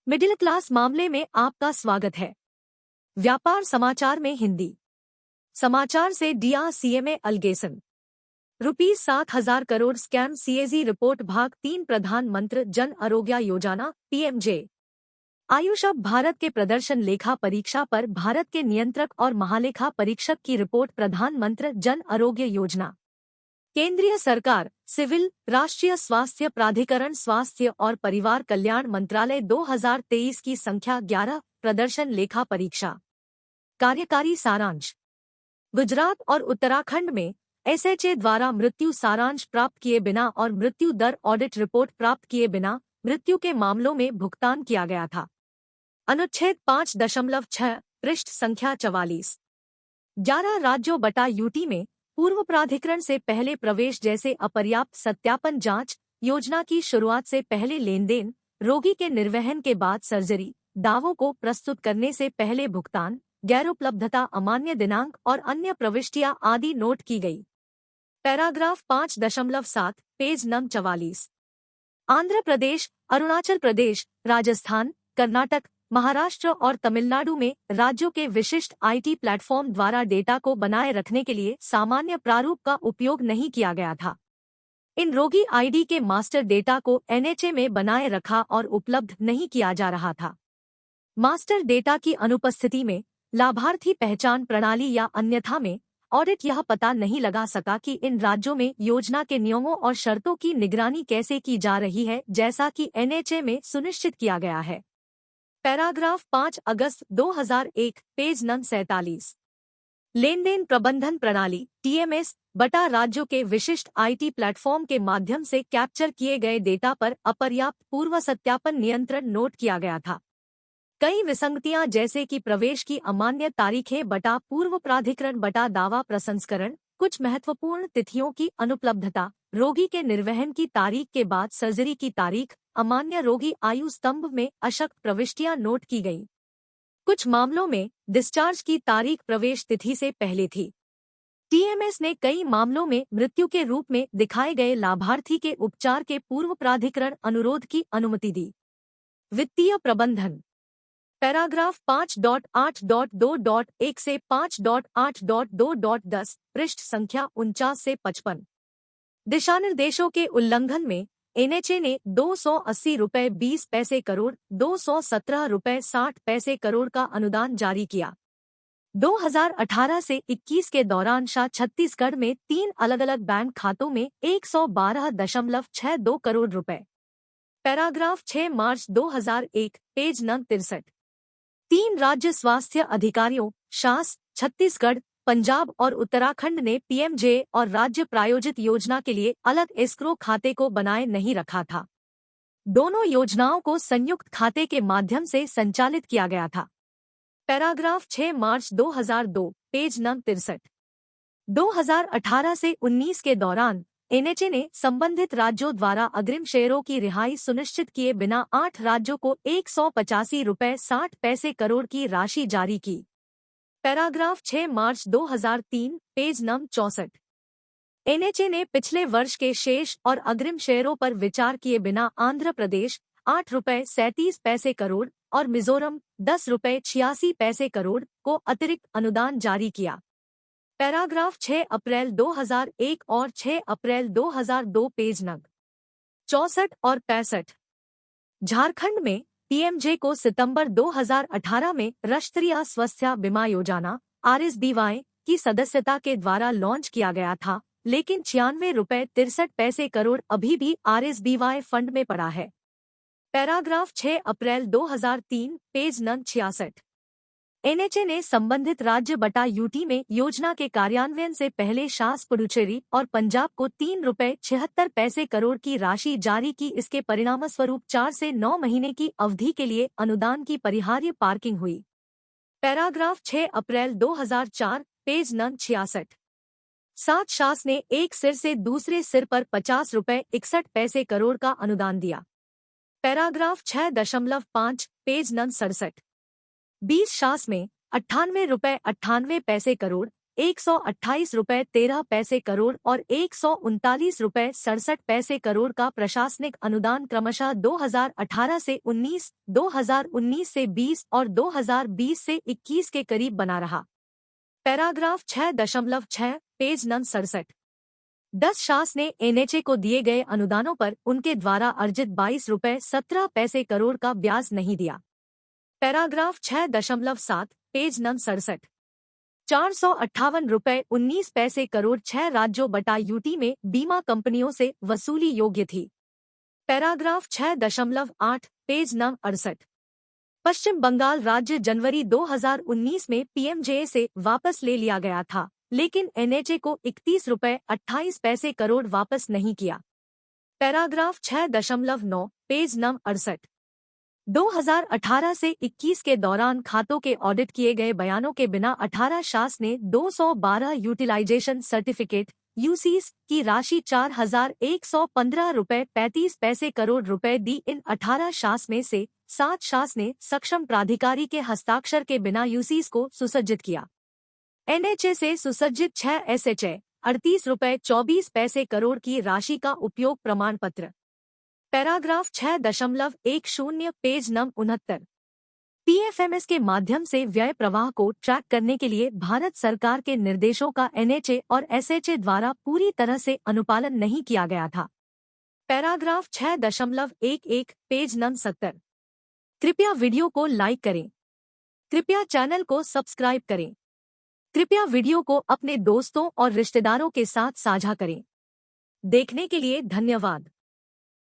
Middle class मामले में आपका स्वागत है। व्यापार समाचार में हिंदी समाचार से डीआरसीएमए अलगेसन ₹7,000 करोड़ स्कैम सीएजी रिपोर्ट भाग 3 प्रधानमंत्री जन आरोग्य योजना पीएमजे आयुष। अब भारत के प्रदर्शन लेखा परीक्षा पर भारत के नियंत्रक और महालेखा परीक्षक की रिपोर्ट प्रधानमंत्री जन आरोग्य योजना। केंद्रीय सरकार सिविल राष्ट्रीय स्वास्थ्य प्राधिकरण स्वास्थ्य और परिवार कल्याण मंत्रालय 2023 की संख्या 11 प्रदर्शन लेखा परीक्षा। कार्यकारी सारांश। गुजरात और उत्तराखंड में एसएचए द्वारा मृत्यु सारांश प्राप्त किए बिना और मृत्यु दर ऑडिट रिपोर्ट प्राप्त किए बिना मृत्यु के मामलों में भुगतान किया गया था। अनुच्छेद 5.6 पृष्ठ संख्या 44। 11 राज्यों बटा यूटी में पूर्व प्राधिकरण से पहले प्रवेश जैसे अपर्याप्त सत्यापन जांच, योजना की शुरुआत से पहले लेनदेन, रोगी के निर्वहन के बाद सर्जरी, दावों को प्रस्तुत करने से पहले भुगतान, गैरोपलब्धता, अमान्य दिनांक और अन्य प्रविष्टियां आदि नोट की गई। Paragraph 5.7 page number 44। Andhra Pradesh, Arunachal Pradesh, Rajasthan, Karnataka, Maharashtra और तमिलनाडु में राज्यों के विशिष्ट आईटी प्लेटफॉर्म द्वारा डेटा को बनाए रखने के लिए सामान्य प्रारूप का उपयोग नहीं किया गया था। इन रोगी आईडी के मास्टर डेटा को एनएचए में बनाए रखा और उपलब्ध नहीं किया जा रहा था। मास्टर डेटा की अनुपस्थिति में लाभार्थी पहचान प्रणाली या अन्यथा में ऑडिट यह पता नहीं लगा सका कि इन राज्यों में योजना के नियमों और शर्तों की निगरानी कैसे की जा रही है, जैसा कि एनएचए में सुनिश्चित किया गया है। पैराग्राफ 5 अगस्त 2001 पेज नंबर 47। लेनदेन प्रबंधन प्रणाली टीएमएस बटा राज्यों के विशिष्ट आईटी प्लेटफॉर्म के माध्यम से कैप्चर किए गए डेटा पर अपर्याप्त पूर्व सत्यापन नियंत्रण नोट किया गया था। कई विसंगतियां जैसे कि प्रवेश की अमान्य तारीखें बटा पूर्व प्राधिकरण बटा दावा प्रसंस्करण, कुछ महत्वपूर्ण तिथियों की अनुपलब्धता, रोगी के निर्वहन की तारीख के बाद सर्जरी की तारीख, अमान्य रोगी आयु स्तंभ में अशक्त प्रविष्टियां नोट की गईं। कुछ मामलों में डिस्चार्ज की तारीख प्रवेश तिथि से पहले थी। टीएमएस ने कई मामलों में मृत्यु के रूप में दिखाए गए लाभार्थी के उपचार के पूर्व प्राधिकरण अनुरोध की अनुमति दी। वित्तीय प्रबंधन। पैराग्राफ 5.8.2.1 से 5.8.2.10 पृष्ठ संख्या 49 से 55। दिशानिर्देशों के उल्लंघन में एनएचए ने ₹280.20 करोड़, ₹217.60 करोड़ का अनुदान जारी किया। 2018 से 21 के दौरान शाह छत्तीसगढ़ में 3 अलग-अलग बैंक खातों में 112.62 करोड़ रुपए। पैराग्राफ 6 मार्च 2001 पेज नंबर 63। 3 राज्य स्वास्थ्य अधिकारियों शास, छत्तीसगढ़, पंजाब और उत्तराखंड ने पीएमजे और राज्य प्रायोजित योजना के लिए अलग एस्क्रो खाते को बनाए नहीं रखा था। दोनों योजनाओं को संयुक्त खाते के माध्यम से संचालित किया गया था। पैराग्राफ 6 मार्च 2002 पेज नंबर 63। 2018 से 19 के दौरान एनएचए ने संबंधित राज्यों द्वारा अग्रिम शेयरों की रिहाई सुनिश्चित किए बिना 8 राज्यों को ₹185.60 करोड़ की राशि जारी की। पैराग्राफ 6 मार्च 2003 पेज नंबर 64। एनएचए ने पिछले वर्ष के शेष और अग्रिम शेयरों पर विचार किए बिना आंध्र प्रदेश ₹8.37 करोड़ और मिजोरम ₹10.86 करोड़ को अतिरिक्त अनुदान जारी किया। पैराग्राफ 6 अप्रैल 2001 और 6 अप्रैल 2002 पेज नंबर 64 और 65। झारखंड में पीएमजे को सितंबर 2018 में राष्ट्रीय स्वास्थ्य बीमा योजना आरएसबीवाई की सदस्यता के द्वारा लॉन्च किया गया था, लेकिन ₹96.63 करोड़ अभी भी आरएसबीवाई फंड में पड़ा है। पैराग्राफ 6 अप्रैल 2003 पेज नंबर 66। एनएचए ने संबंधित राज्य बटा यूटी में योजना के कार्यान्वयन से पहले शास, पुडुचेरी और पंजाब को ₹3.76 करोड़ की राशि जारी की। इसके परिणामस्वरूप 4 से 9 महीने की अवधि के लिए अनुदान की परिहार्य पार्किंग हुई। पैराग्राफ 6 अप्रैल 2004 पेज नंबर 66। 7 शास ने एक सिर से दूसरे सिर पर ₹50.61 करोड़ का अनुदान दिया। Paragraph 6.5 page number 67। 20 शास में ₹98.98 करोड़, 128.13 करोड़ और 139.67 करोड़ का प्रशासनिक अनुदान क्रमशः 2018 से 19, 2019 से 20 और 2020 से 21 के करीब बना रहा। Paragraph 6.6 page number 67। 10 शास ने एनएचए को दिए गए अनुदानों पर उनके द्वारा अर्जित 22.17 करोड़ का ब्याज नहीं दिया। Paragraph 6.7 page number 67। 458.19 करोड़ 6 राज्यों बटा यूटी में बीमा कंपनियों से वसूली योग्य थी। Paragraph 6.8 page number 68। पश्चिम बंगाल राज्य जनवरी 2019 में पीएमजेए से वापस ले लिया गया था, लेकिन एनएचए को 31.28 करोड़ वापस नहीं किया। Paragraph 6.9 page number 68। 2018 से 21 के दौरान खातों के ऑडिट किए गए बयानों के बिना 18 शास ने 212 यूटिलाइजेशन सर्टिफिकेट यूसीस की राशि 4,115.35 करोड़ रुपए दी। इन 18 शास में से 7 शास ने सक्षम प्राधिकारी के हस्ताक्षर के बिना यूसीस को सुसज्जित किया। एनएचए से सुसज्जित 6 एसएचए 38.24 करोड़ की राशि का उपयोग प्रमाण पत्र। Paragraph 6.10 page number 69। पीएफएमएस के माध्यम से व्यय प्रवाह को ट्रैक करने के लिए भारत सरकार के निर्देशों का एनएचए और एसएचए द्वारा पूरी तरह से अनुपालन नहीं किया गया था। Paragraph 6.11 page number 70। कृपया वीडियो को लाइक करें। कृपया चैनल को सब्सक्राइब करें। कृपया वीडियो को अपने दोस्तों और रिश्तेदारों के साथ साझा करें। देखने के लिए धन्यवाद।